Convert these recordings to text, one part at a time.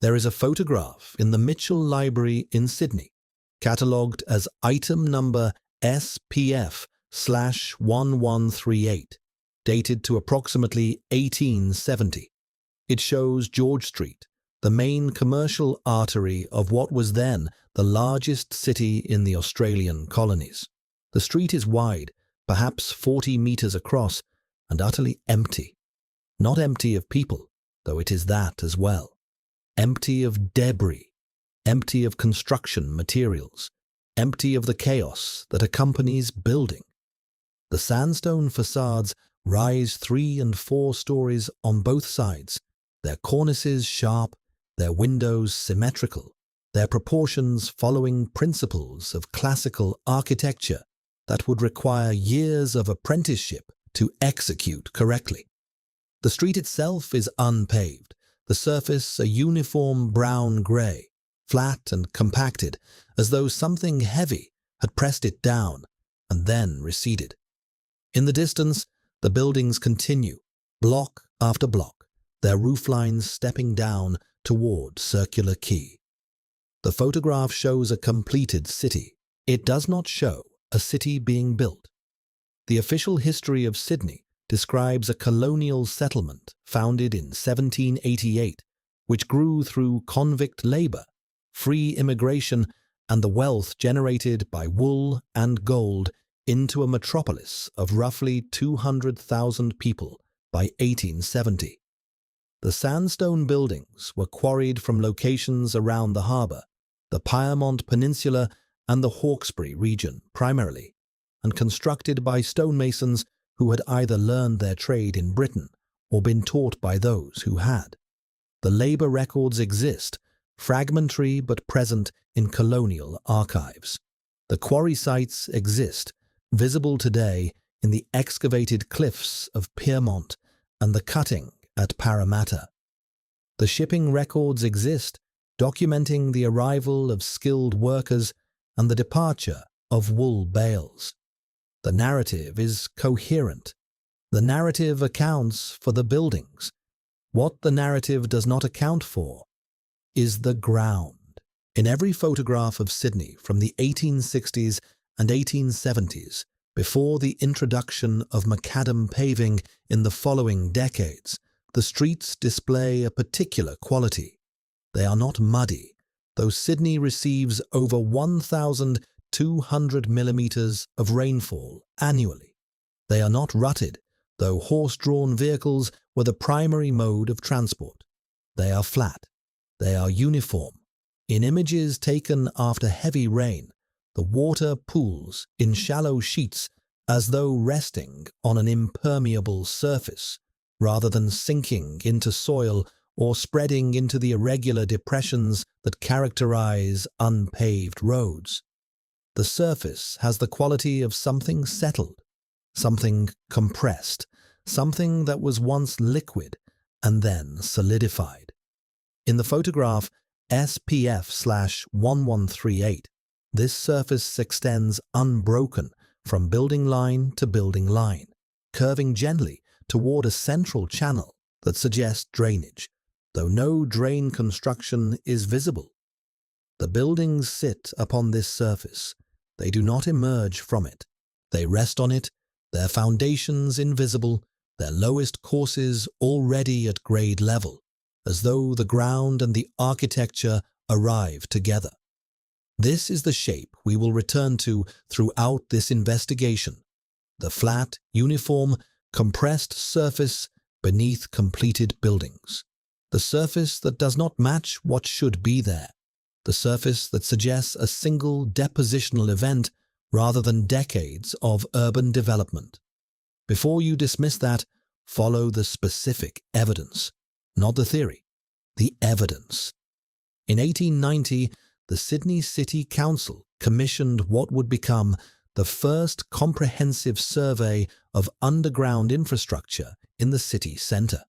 There is a photograph in the Mitchell Library in Sydney, catalogued as item number SPF/1138, dated to approximately 1870. It shows George Street, the main commercial artery of what was then the largest city in the Australian colonies. The street is wide, perhaps 40 meters across, and utterly empty. Not empty of people, though it is that as well. Empty of debris, empty of construction materials, empty of the chaos that accompanies building. The sandstone facades rise 3 and 4 stories on both sides, their cornices sharp, their windows symmetrical, their proportions following principles of classical architecture that would require years of apprenticeship to execute correctly. The street itself is unpaved, the surface a uniform brown-grey, flat and compacted, as though something heavy had pressed it down and then receded. In the distance, the buildings continue, block after block, their rooflines stepping down toward Circular Quay. The photograph shows a completed city. It does not show a city being built. The official history of Sydney describes a colonial settlement founded in 1788, which grew through convict labour, free immigration, and the wealth generated by wool and gold into a metropolis of roughly 200,000 people by 1870. The sandstone buildings were quarried from locations around the harbour, the Pyrmont Peninsula and the Hawkesbury region primarily, and constructed by stonemasons who had either learned their trade in Britain or been taught by those who had. The labour records exist, fragmentary but present in colonial archives. The quarry sites exist, visible today in the excavated cliffs of Pyrmont and the cutting at Parramatta. The shipping records exist, documenting the arrival of skilled workers and the departure of wool bales. The narrative is coherent. The narrative accounts for the buildings. What the narrative does not account for is the ground. In every photograph of Sydney from the 1860s and 1870s, before the introduction of macadam paving in the following decades, the streets display a particular quality. They are not muddy, though Sydney receives over 1,200 millimeters of rainfall annually. They are not rutted, though horse-drawn vehicles were the primary mode of transport. They are flat. They are uniform. In images taken after heavy rain, the water pools in shallow sheets as though resting on an impermeable surface, rather than sinking into soil or spreading into the irregular depressions that characterize unpaved roads. The surface has the quality of something settled, something compressed, something that was once liquid and then solidified. In the photograph SPF/1138, this surface extends unbroken from building line to building line, curving gently toward a central channel that suggests drainage, though no drain construction is visible. The buildings sit upon this surface. They do not emerge from it. They rest on it, their foundations invisible, their lowest courses already at grade level, as though the ground and the architecture arrive together. This is the shape we will return to throughout this investigation: the flat, uniform, compressed surface beneath completed buildings. The surface that does not match what should be there. The surface that suggests a single depositional event rather than decades of urban development. Before you dismiss that, follow the specific evidence, not the theory, the evidence. In 1890, the Sydney City Council commissioned what would become the first comprehensive survey of underground infrastructure in the city centre.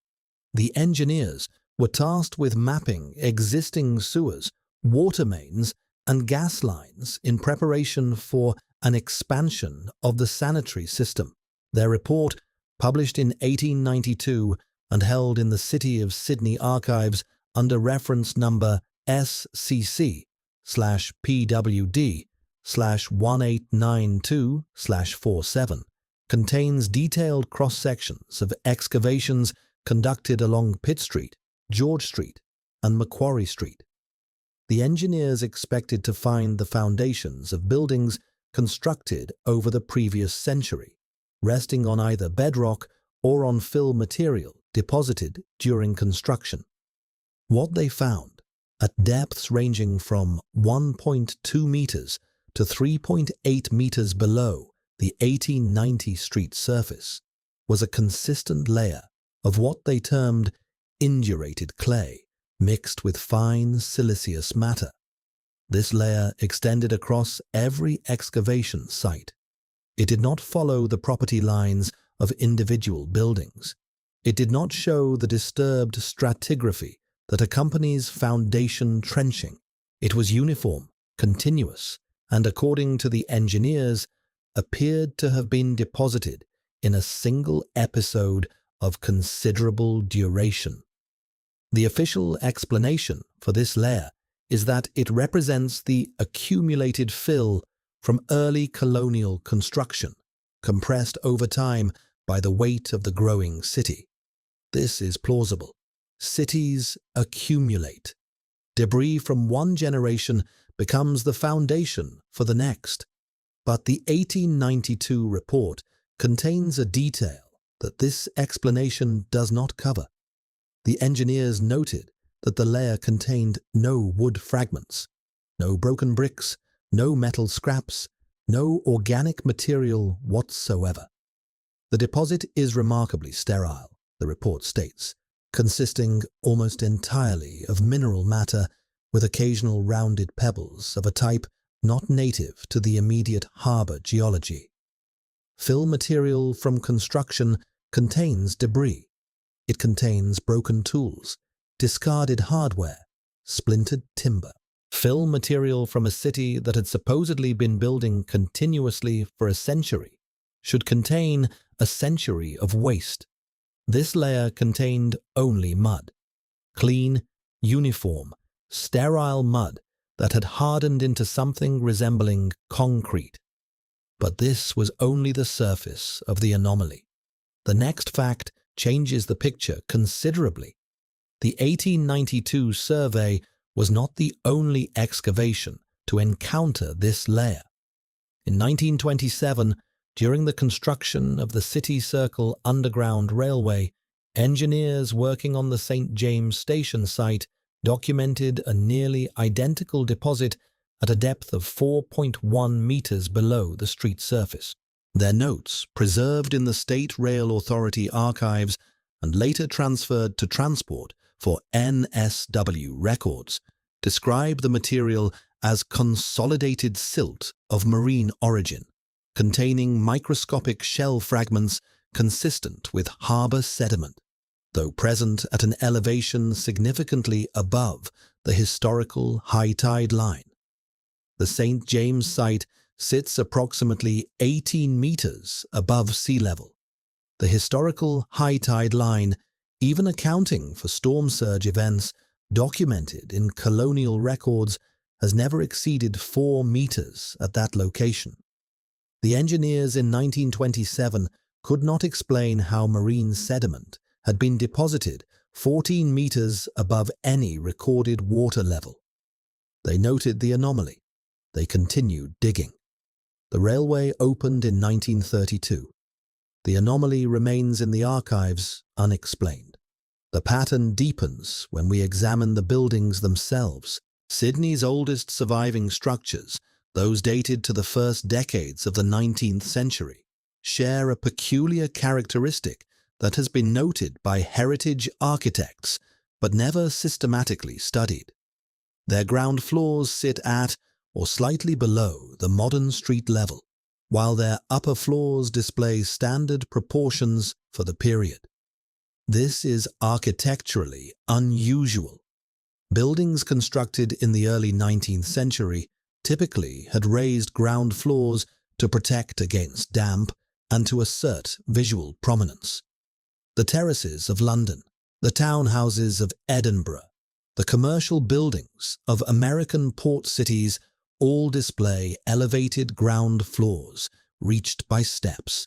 The engineers were tasked with mapping existing sewers, water mains, and gas lines in preparation for an expansion of the sanitary system. Their report, published in 1892 and held in the City of Sydney archives, under reference number SCC/PWD/1892/47, contains detailed cross-sections of excavations conducted along Pitt Street, George Street, and Macquarie Street. The engineers expected to find the foundations of buildings constructed over the previous century, resting on either bedrock or on fill material deposited during construction. What they found, at depths ranging from 1.2 meters to 3.8 meters below the 1890 street surface, was a consistent layer of what they termed indurated clay mixed with fine siliceous matter. This layer extended across every excavation site. It did not follow the property lines of individual buildings. It did not show the disturbed stratigraphy that accompanies foundation trenching. It was uniform, continuous, and according to the engineers, appeared to have been deposited in a single episode of considerable duration. The official explanation for this layer is that it represents the accumulated fill from early colonial construction, compressed over time by the weight of the growing city. This is plausible. Cities accumulate. Debris from one generation becomes the foundation for the next. But the 1892 report contains a detail that this explanation does not cover. The engineers noted that the layer contained no wood fragments, no broken bricks, no metal scraps, no organic material whatsoever. The deposit is remarkably sterile, the report states, consisting almost entirely of mineral matter with occasional rounded pebbles of a type not native to the immediate harbour geology. Fill material from construction contains debris. It contains broken tools, discarded hardware, splintered timber. Fill material from a city that had supposedly been building continuously for a century should contain a century of waste. This layer contained only mud. Clean, uniform, sterile mud that had hardened into something resembling concrete. But this was only the surface of the anomaly. The next fact changes the picture considerably. The 1892 survey was not the only excavation to encounter this layer. In 1927, during the construction of the City Circle Underground Railway, engineers working on the St. James Station site documented a nearly identical deposit at a depth of 4.1 meters below the street surface. Their notes, preserved in the State Rail Authority archives and later transferred to Transport for NSW records, describe the material as consolidated silt of marine origin, containing microscopic shell fragments consistent with harbour sediment, though present at an elevation significantly above the historical high tide line. The St. James site sits approximately 18 meters above sea level. The historical high tide line, even accounting for storm surge events documented in colonial records, has never exceeded 4 meters at that location. The engineers in 1927 could not explain how marine sediment had been deposited 14 meters above any recorded water level. They noted the anomaly. They continued digging. The railway opened in 1932. The anomaly remains in the archives unexplained. The pattern deepens when we examine the buildings themselves. Sydney's oldest surviving structures, those dated to the first decades of the 19th century, share a peculiar characteristic that has been noted by heritage architects but never systematically studied. Their ground floors sit at or slightly below the modern street level, while their upper floors display standard proportions for the period. This is architecturally unusual. Buildings constructed in the early 19th century typically had raised ground floors to protect against damp and to assert visual prominence. The terraces of London, the townhouses of Edinburgh, The commercial buildings of American port cities all display elevated ground floors reached by steps.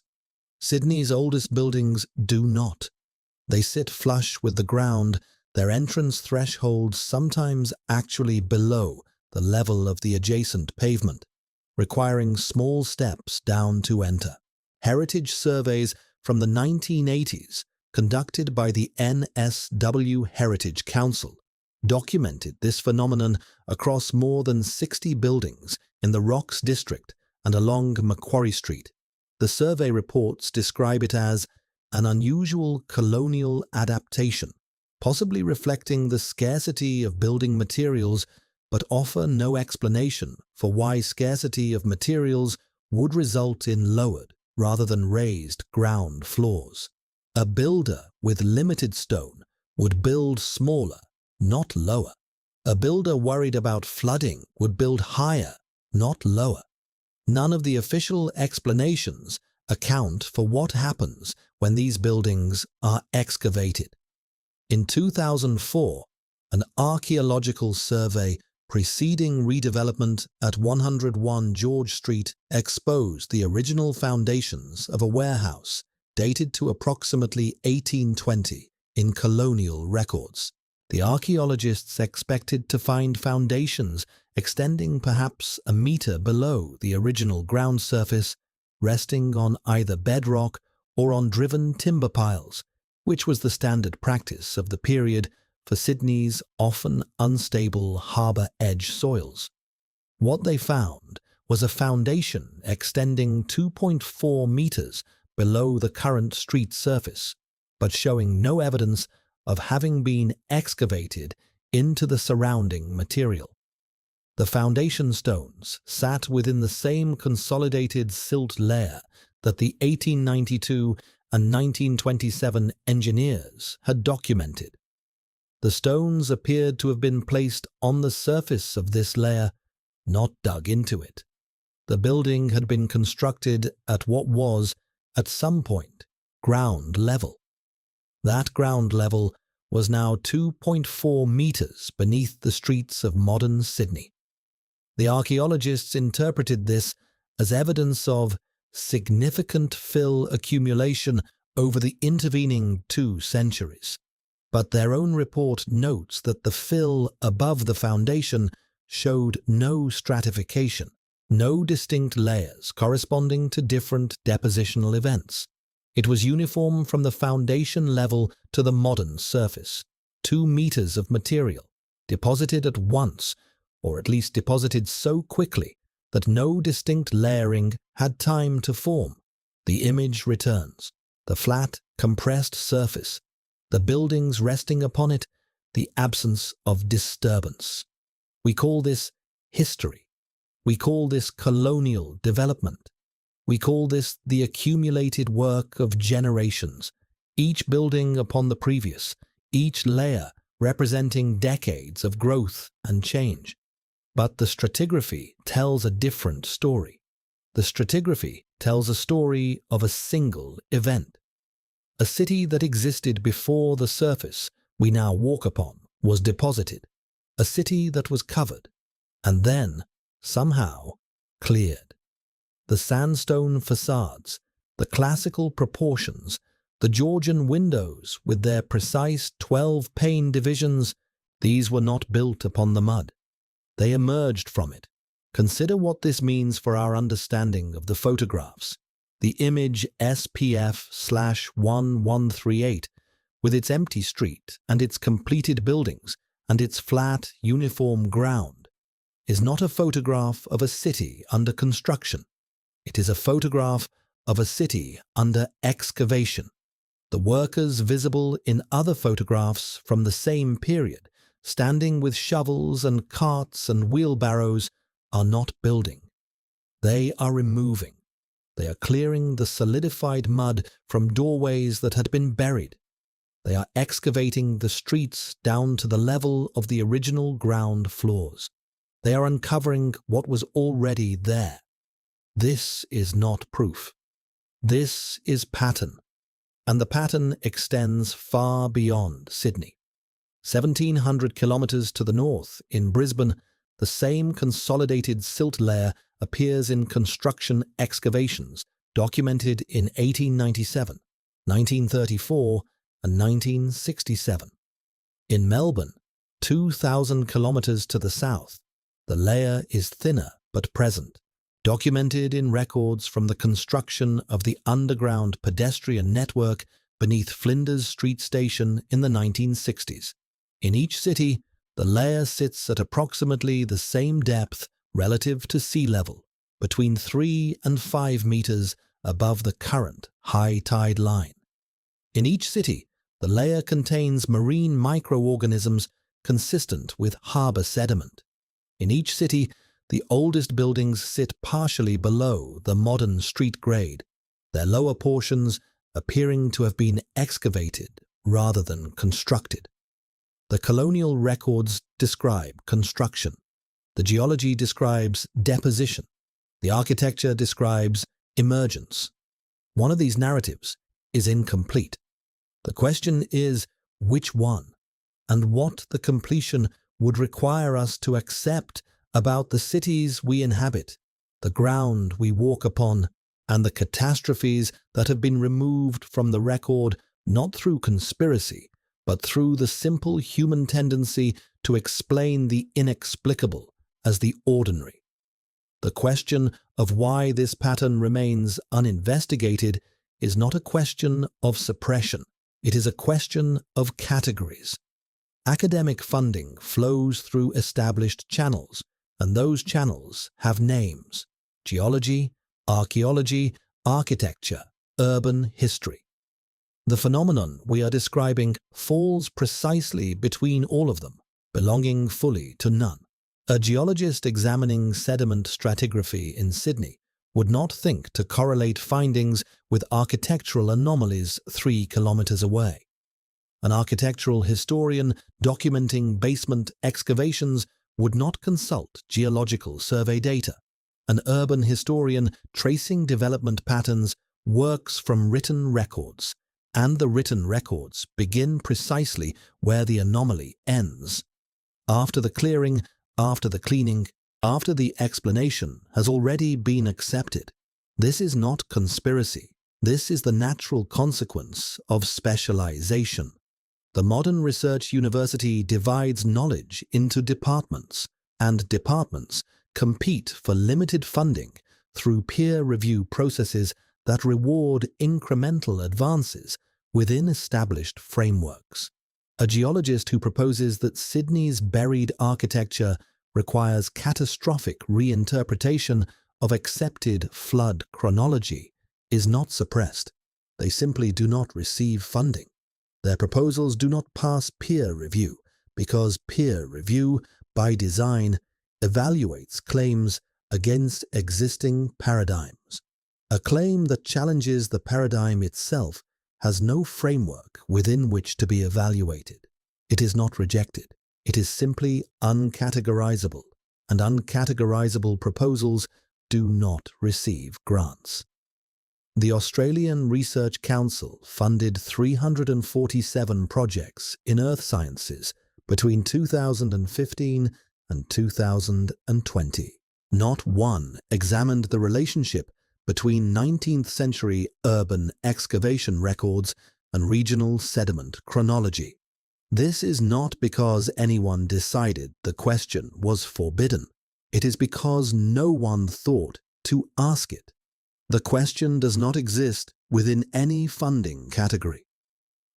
Sydney's oldest buildings do not. They sit flush with the ground, their entrance thresholds sometimes actually below the level of the adjacent pavement, requiring small steps down to enter. Heritage surveys from the 1980s, conducted by the NSW Heritage Council, documented this phenomenon across more than 60 buildings in the Rocks district and along Macquarie Street. The survey reports describe it as an unusual colonial adaptation, possibly reflecting the scarcity of building materials, but offer no explanation for why scarcity of materials would result in lowered rather than raised ground floors. A builder with limited stone would build smaller, not lower. A builder worried about flooding would build higher, not lower. None of the official explanations account for what happens when these buildings are excavated. In 2004, an archaeological survey preceding redevelopment at 101 George Street exposed the original foundations of a warehouse dated to approximately 1820 in colonial records. The archaeologists expected to find foundations extending perhaps a meter below the original ground surface, resting on either bedrock or on driven timber piles, which was the standard practice of the period for Sydney's often unstable harbour edge soils. What they found was a foundation extending 2.4 metres below the current street surface, but showing no evidence of having been excavated into the surrounding material. The foundation stones sat within the same consolidated silt layer that the 1892 and 1927 engineers had documented. The stones appeared to have been placed on the surface of this layer, not dug into it. The building had been constructed at what was, at some point, ground level. That ground level was now 2.4 metres beneath the streets of modern Sydney. The archaeologists interpreted this as evidence of significant fill accumulation over the intervening 2 centuries. But their own report notes that the fill above the foundation showed no stratification, no distinct layers corresponding to different depositional events. It was uniform from the foundation level to the modern surface, 2 metres of material, deposited at once, or at least deposited so quickly that no distinct layering had time to form. The image returns, the flat, compressed surface, the buildings resting upon it, the absence of disturbance. We call this history. We call this colonial development. We call this the accumulated work of generations, each building upon the previous, each layer representing decades of growth and change. But the stratigraphy tells a different story. The stratigraphy tells a story of a single event. A city that existed before the surface we now walk upon was deposited, a city that was covered, and then, somehow, cleared. The sandstone facades, the classical proportions, the Georgian windows with their precise 12-pane divisions, these were not built upon the mud. They emerged from it. Consider what this means for our understanding of the photographs. The image SPF/1138, with its empty street and its completed buildings and its flat, uniform ground, is not a photograph of a city under construction. It is a photograph of a city under excavation. The workers visible in other photographs from the same period, standing with shovels and carts and wheelbarrows, are not building. They are removing. They are clearing the solidified mud from doorways that had been buried. They are excavating the streets down to the level of the original ground floors. They are uncovering what was already there. This is not proof. This is pattern, and the pattern extends far beyond Sydney. 1,700 kilometers to the north, in Brisbane, the same consolidated silt layer appears in construction excavations documented in 1897, 1934, and 1967. In Melbourne, 2,000 kilometers to the south, the layer is thinner but present, documented in records from the construction of the underground pedestrian network beneath Flinders Street Station in the 1960s. In each city, the layer sits at approximately the same depth relative to sea level, between 3 and 5 meters above the current high tide line. In each city, the layer contains marine microorganisms consistent with harbour sediment. In each city, the oldest buildings sit partially below the modern street grade, their lower portions appearing to have been excavated rather than constructed. The colonial records describe construction. The geology describes deposition. The architecture describes emergence. One of these narratives is incomplete. The question is which one, and what the completion would require us to accept about the cities we inhabit, the ground we walk upon, and the catastrophes that have been removed from the record not through conspiracy, but through the simple human tendency to explain the inexplicable as the ordinary. The question of why this pattern remains uninvestigated is not a question of suppression. It is a question of categories. Academic funding flows through established channels, and those channels have names: geology, archaeology, architecture, urban history. The phenomenon we are describing falls precisely between all of them, belonging fully to none. A geologist examining sediment stratigraphy in Sydney would not think to correlate findings with architectural anomalies 3 kilometers away. An architectural historian documenting basement excavations would not consult geological survey data. An urban historian tracing development patterns works from written records, and the written records begin precisely where the anomaly ends. After the clearing, after the cleaning, after the explanation has already been accepted. This is not conspiracy. This is the natural consequence of specialization. The modern research university divides knowledge into departments, and departments compete for limited funding through peer review processes that reward incremental advances within established frameworks. A geologist who proposes that Sydney's buried architecture requires catastrophic reinterpretation of accepted flood chronology is not suppressed. They simply do not receive funding. Their proposals do not pass peer review because peer review, by design, evaluates claims against existing paradigms. A claim that challenges the paradigm itself has no framework within which to be evaluated. It is not rejected. It is simply uncategorizable, and uncategorizable proposals do not receive grants. The Australian Research Council funded 347 projects in earth sciences between 2015 and 2020. Not one examined the relationship between 19th century urban excavation records and regional sediment chronology. This is not because anyone decided the question was forbidden. It is because no one thought to ask it. The question does not exist within any funding category.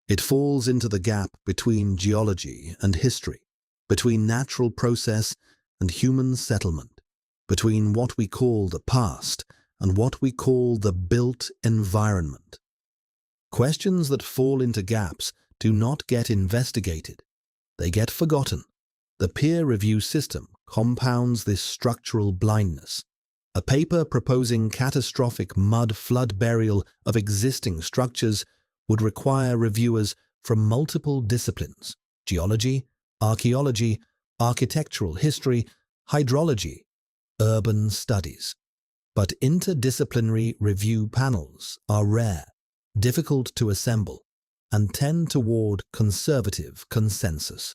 It falls into the gap between geology and history, between natural process and human settlement, between what we call the past and what we call the built environment. Questions that fall into gaps do not get investigated. They get forgotten. The peer review system compounds this structural blindness. A paper proposing catastrophic mud flood burial of existing structures would require reviewers from multiple disciplines: geology, archaeology, architectural history, hydrology, urban studies. But interdisciplinary review panels are rare, difficult to assemble, and tend toward conservative consensus.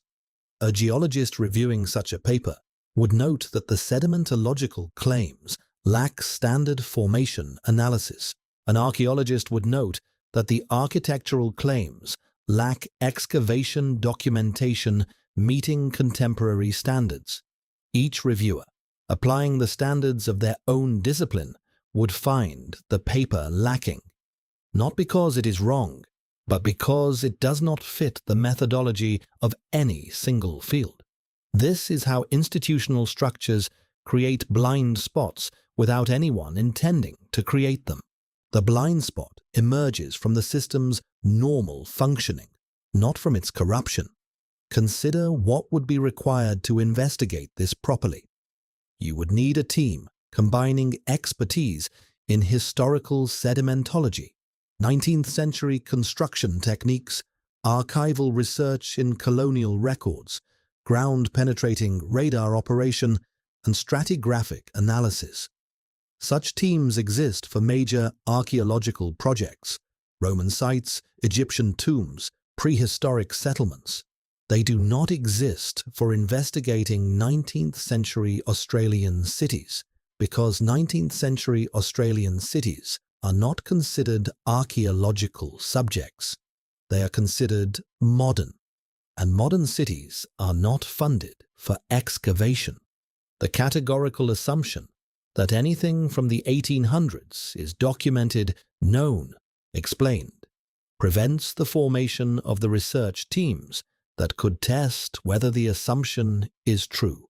A geologist reviewing such a paper would note that the sedimentological claims lack standard formation analysis. An archaeologist would note that the architectural claims lack excavation documentation meeting contemporary standards. Each reviewer, applying the standards of their own discipline, would find the paper lacking, not because it is wrong, but because it does not fit the methodology of any single field. This is how institutional structures create blind spots without anyone intending to create them. The blind spot emerges from the system's normal functioning, not from its corruption. Consider what would be required to investigate this properly. You would need a team combining expertise in historical sedimentology, 19th century construction techniques, archival research in colonial records, ground-penetrating radar operation, and stratigraphic analysis. Such teams exist for major archaeological projects, Roman sites, Egyptian tombs, prehistoric settlements. They do not exist for investigating 19th century Australian cities, because 19th century Australian cities are not considered archaeological subjects. They are considered modern, and modern cities are not funded for excavation. The categorical assumption that anything from the 1800s is documented, known, explained, prevents the formation of the research teams that could test whether the assumption is true.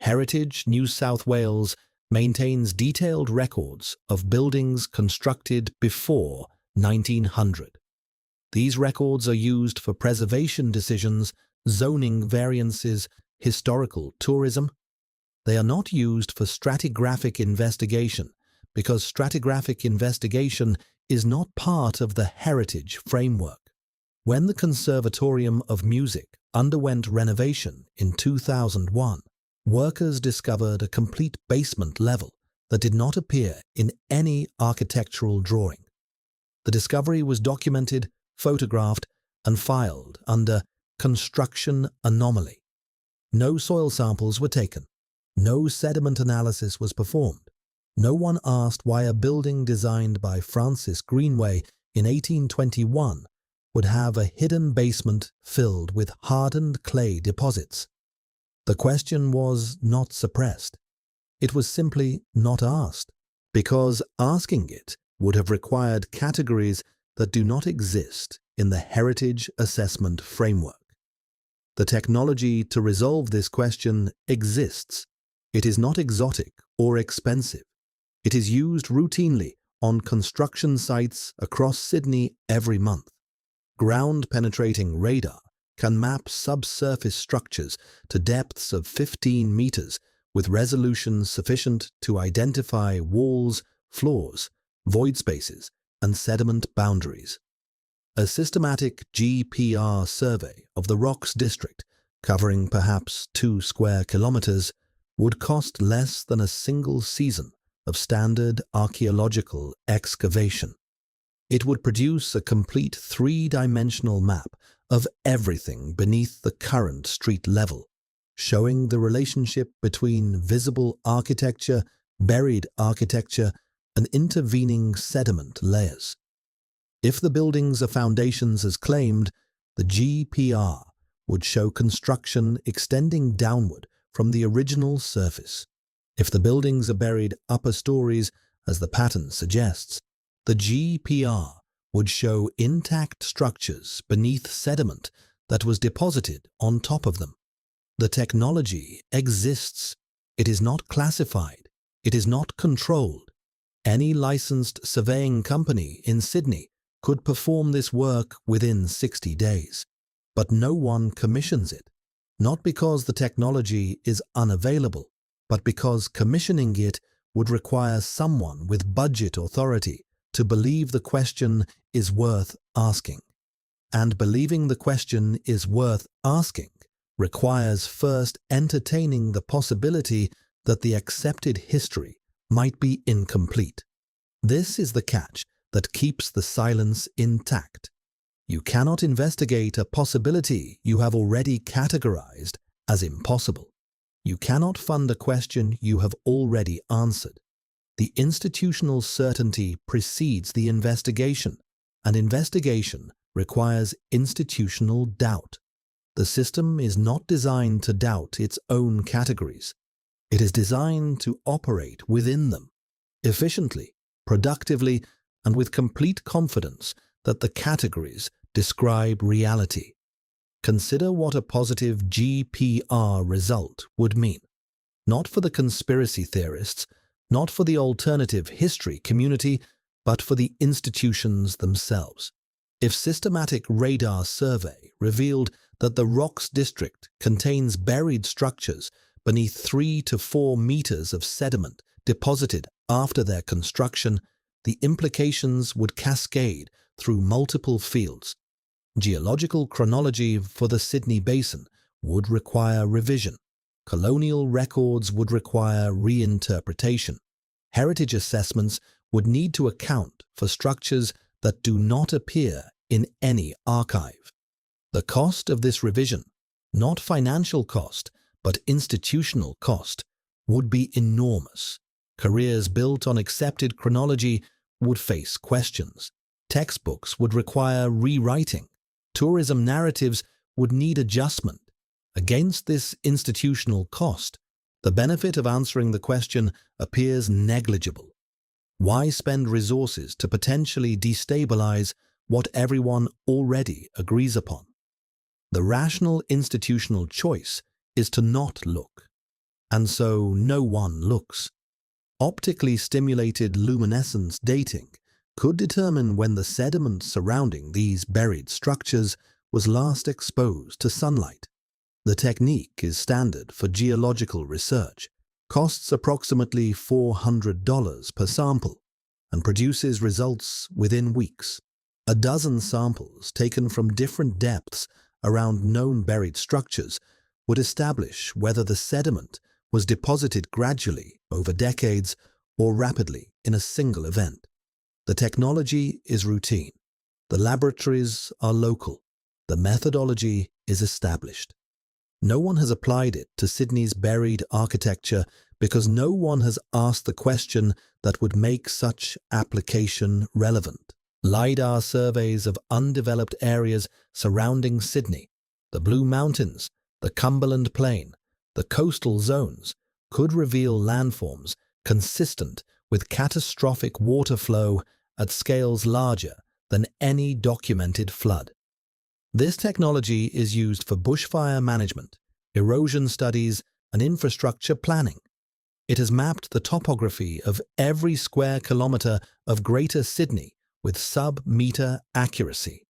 Heritage New South Wales maintains detailed records of buildings constructed before 1900. These records are used for preservation decisions, zoning variances, historical tourism. They are not used for stratigraphic investigation because stratigraphic investigation is not part of the heritage framework. When the Conservatorium of Music underwent renovation in 2001, workers discovered a complete basement level that did not appear in any architectural drawing. The discovery was documented, photographed, and filed under construction anomaly. No soil samples were taken. No sediment analysis was performed. No one asked why a building designed by Francis Greenway in 1821 would have a hidden basement filled with hardened clay deposits. The question was not suppressed. It was simply not asked, because asking it would have required categories that do not exist in the heritage assessment framework. The technology to resolve this question exists. It is not exotic or expensive. It is used routinely on construction sites across Sydney every month. Ground-penetrating radar can map subsurface structures to depths of 15 meters with resolution sufficient to identify walls, floors, void spaces, and sediment boundaries. A systematic GPR survey of the rocks district, covering perhaps 2 square kilometers, would cost less than a single season of standard archaeological excavation. It would produce a complete 3-dimensional map of everything beneath the current street level, showing the relationship between visible architecture, buried architecture, and intervening sediment layers. If the buildings are foundations as claimed, the GPR would show construction extending downward from the original surface. If the buildings are buried upper stories, as the pattern suggests, the GPR would show intact structures beneath sediment that was deposited on top of them. The technology exists. It is not classified. It is not controlled. Any licensed surveying company in Sydney could perform this work within 60 days. But no one commissions it, not because the technology is unavailable, but because commissioning it would require someone with budget authority to believe the question is worth asking. And believing the question is worth asking requires first entertaining the possibility that the accepted history might be incomplete. This is the catch that keeps the silence intact. You cannot investigate a possibility you have already categorized as impossible. You cannot fund a question you have already answered. The institutional certainty precedes the investigation, and investigation requires institutional doubt. The system is not designed to doubt its own categories. It is designed to operate within them, efficiently, productively, and with complete confidence that the categories describe reality. Consider what a positive GPR result would mean, not for the conspiracy theorists, not for the alternative history community, but for the institutions themselves. If systematic radar survey revealed that the rocks district contains buried structures beneath 3 to 4 meters of sediment deposited after their construction, the implications would cascade through multiple fields. Geological chronology for the Sydney Basin would require revision. Colonial records would require reinterpretation. Heritage assessments would need to account for structures that do not appear in any archive. The cost of this revision, not financial cost, but institutional cost, would be enormous. Careers built on accepted chronology would face questions. Textbooks would require rewriting. Tourism narratives would need adjustment. Against this institutional cost, the benefit of answering the question appears negligible. Why spend resources to potentially destabilize what everyone already agrees upon? The rational institutional choice is to not look, and so no one looks. Optically stimulated luminescence dating could determine when the sediment surrounding these buried structures was last exposed to sunlight. The technique is standard for geological research, costs approximately $400 per sample, and produces results within weeks. A dozen samples taken from different depths around known buried structures would establish whether the sediment was deposited gradually over decades or rapidly in a single event. The technology is routine. The laboratories are local. The methodology is established. No one has applied it to Sydney's buried architecture because no one has asked the question that would make such application relevant. LiDAR surveys of undeveloped areas surrounding Sydney, the Blue Mountains, the Cumberland Plain, the coastal zones, could reveal landforms consistent with catastrophic water flow at scales larger than any documented flood. This technology is used for bushfire management, erosion studies, and infrastructure planning. It has mapped the topography of every square kilometre of Greater Sydney with sub-metre accuracy.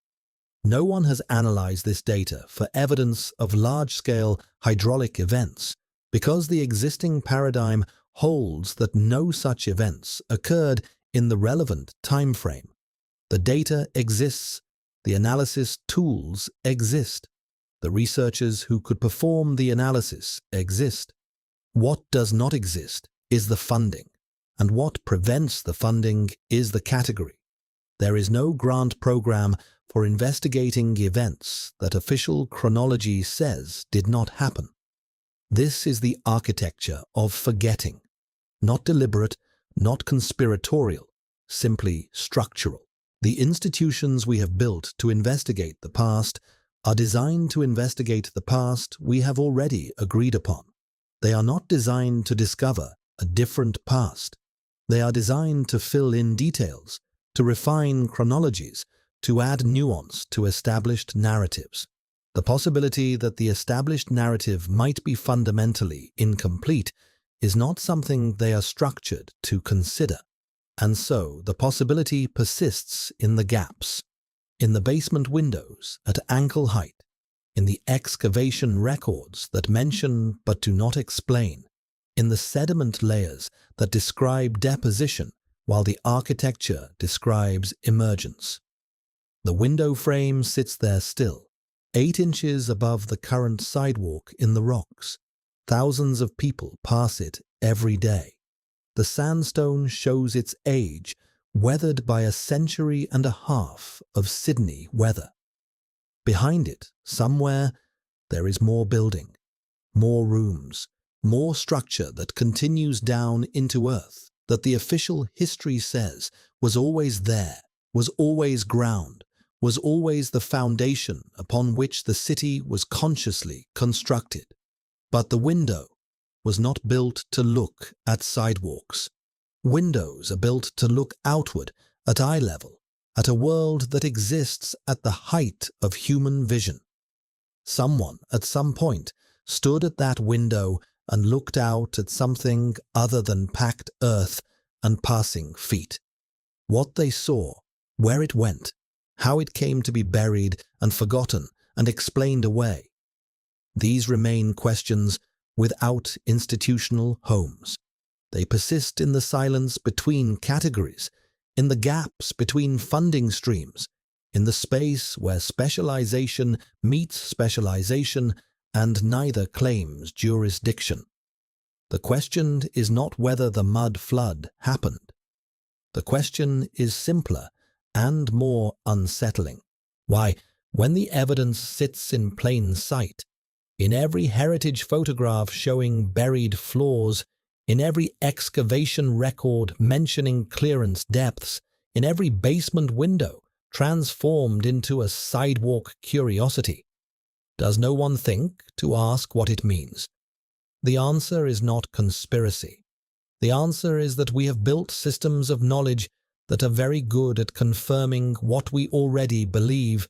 No one has analysed this data for evidence of large-scale hydraulic events because the existing paradigm holds that no such events occurred in the relevant time frame. The data exists. The analysis tools exist. The researchers who could perform the analysis exist. What does not exist is the funding, and what prevents the funding is the category. There is no grant program for investigating events that official chronology says did not happen. This is the architecture of forgetting, not deliberate, not conspiratorial, simply structural. The institutions we have built to investigate the past are designed to investigate the past we have already agreed upon. They are not designed to discover a different past. They are designed to fill in details, to refine chronologies, to add nuance to established narratives. The possibility that the established narrative might be fundamentally incomplete is not something they are structured to consider. And so the possibility persists in the gaps, in the basement windows at ankle height, in the excavation records that mention but do not explain, in the sediment layers that describe deposition while the architecture describes emergence. The window frame sits there still, 8 inches above the current sidewalk in the rocks. Thousands of people pass it every day. The sandstone shows its age, weathered by a century and a half of Sydney weather. Behind it, somewhere, there is more building, more rooms, more structure that continues down into earth, that the official history says was always there, was always ground, was always the foundation upon which the city was consciously constructed. But the window was not built to look at sidewalks. Windows are built to look outward, at eye level, at a world that exists at the height of human vision. Someone, at some point, stood at that window and looked out at something other than packed earth and passing feet. What they saw, where it went, how it came to be buried and forgotten and explained away. These remain questions without institutional homes. They persist in the silence between categories, in the gaps between funding streams, in the space where specialization meets specialization and neither claims jurisdiction. The question is not whether the mud flood happened. The question is simpler and more unsettling. Why, when the evidence sits in plain sight, in every heritage photograph showing buried floors, in every excavation record mentioning clearance depths, in every basement window transformed into a sidewalk curiosity, does no one think to ask what it means? The answer is not conspiracy. The answer is that we have built systems of knowledge that are very good at confirming what we already believe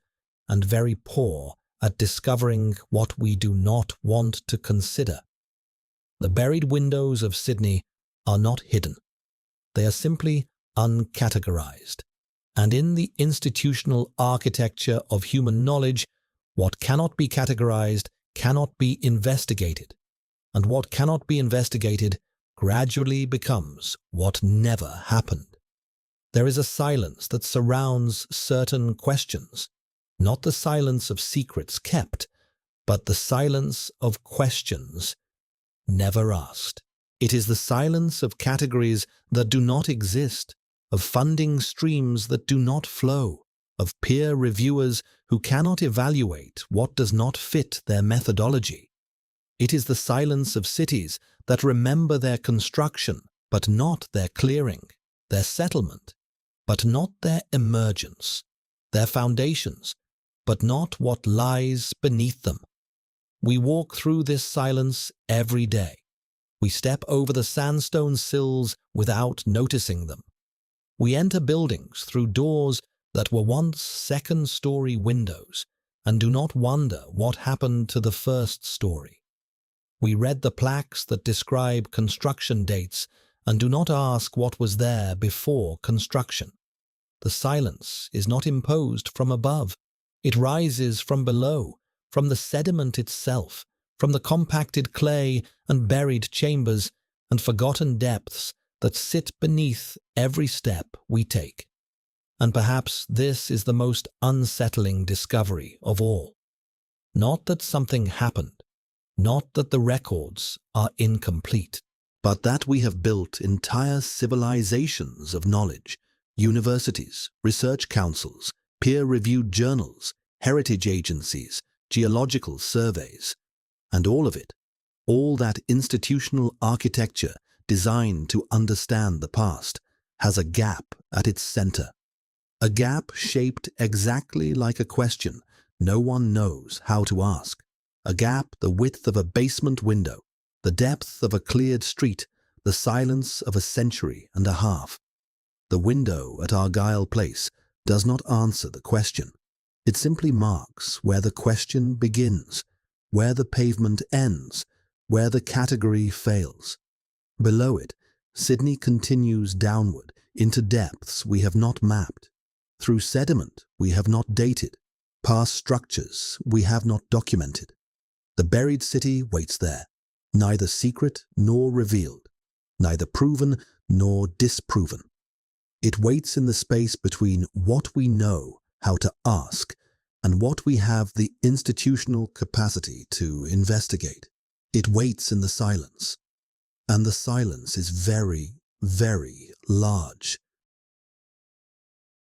and very poor at discovering what we do not want to consider. The buried windows of Sydney are not hidden. They are simply uncategorized. And in the institutional architecture of human knowledge, what cannot be categorized cannot be investigated. And what cannot be investigated gradually becomes what never happened. There is a silence that surrounds certain questions, not the silence of secrets kept, but the silence of questions never asked. It is the silence of categories that do not exist, of funding streams that do not flow, of peer reviewers who cannot evaluate what does not fit their methodology. It is the silence of cities that remember their construction, but not their clearing, their settlement, but not their emergence, their foundations, but not what lies beneath them. We walk through this silence every day. We step over the sandstone sills without noticing them. We enter buildings through doors that were once second-story windows and do not wonder what happened to the first story. We read the plaques that describe construction dates and do not ask what was there before construction. The silence is not imposed from above. It rises from below, from the sediment itself, from the compacted clay and buried chambers and forgotten depths that sit beneath every step we take. And perhaps this is the most unsettling discovery of all. Not that something happened, not that the records are incomplete, but that we have built entire civilizations of knowledge, universities, research councils, peer-reviewed journals, heritage agencies, geological surveys, and all of it, all that institutional architecture designed to understand the past, has a gap at its center. A gap shaped exactly like a question no one knows how to ask. A gap the width of a basement window, the depth of a cleared street, the silence of a century and a half. The window at Argyle Place does not answer the question. It simply marks where the question begins, where the pavement ends, where the category fails. Below it, Sydney continues downward into depths we have not mapped, through sediment we have not dated, past structures we have not documented. The buried city waits there, neither secret nor revealed, neither proven nor disproven. It waits in the space between what we know how to ask and what we have the institutional capacity to investigate. It waits in the silence. And the silence is very, very large.